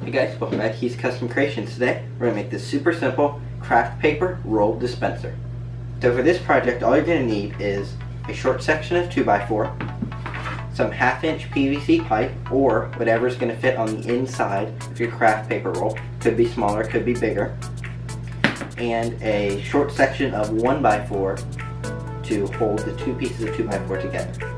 Hey guys, welcome back to He's Custom Creations. Today we're going to make this super simple craft paper roll dispenser. So for this project all you're going to need is a short section of 2x4, some 1/2-inch PVC pipe or whatever's going to fit on the inside of your craft paper roll. Could be smaller, could be bigger. And a short section of 1x4 to hold the two pieces of 2x4 together.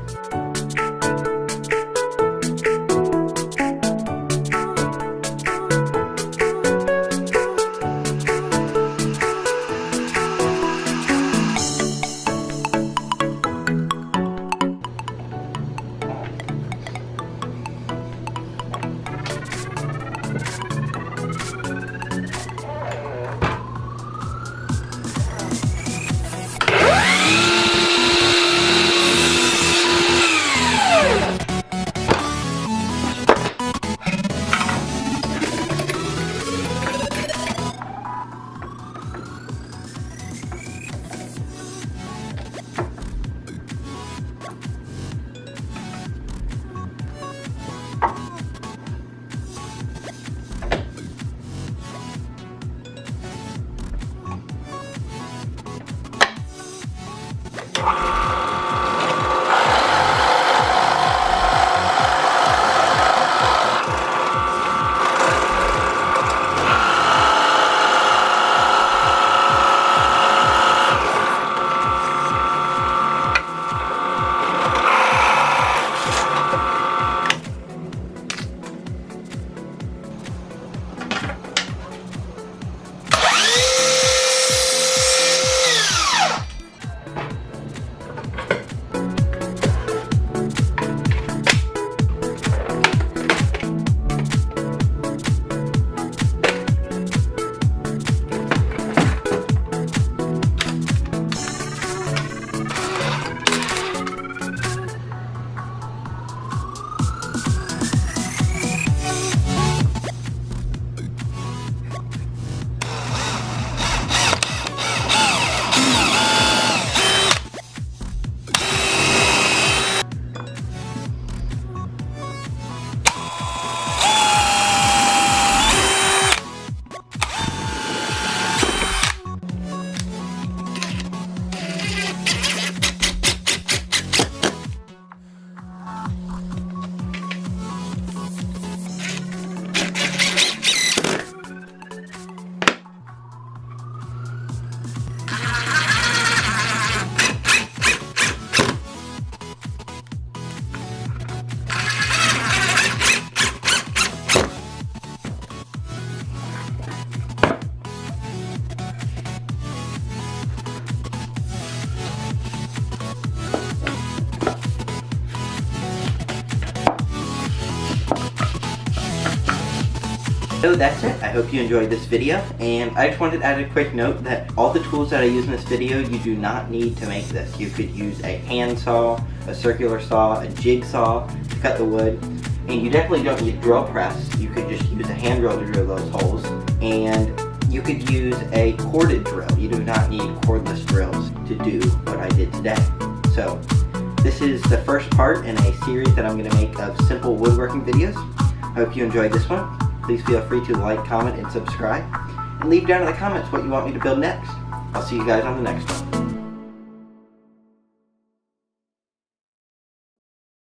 So that's it. I hope you enjoyed this video, and I just wanted to add a quick note that all the tools that I use in this video, you do not need to make this. You could use a handsaw, a circular saw, a jigsaw to cut the wood, and you definitely don't need a drill press. You could just use a hand drill to drill those holes, and you could use a corded drill. You do not need cordless drills to do what I did today. So this is the first part in a series that I'm going to make of simple woodworking videos. I hope you enjoyed this one. Please feel free to like, comment, and subscribe. And leave down in the comments what you want me to build next. I'll see you guys on the next one.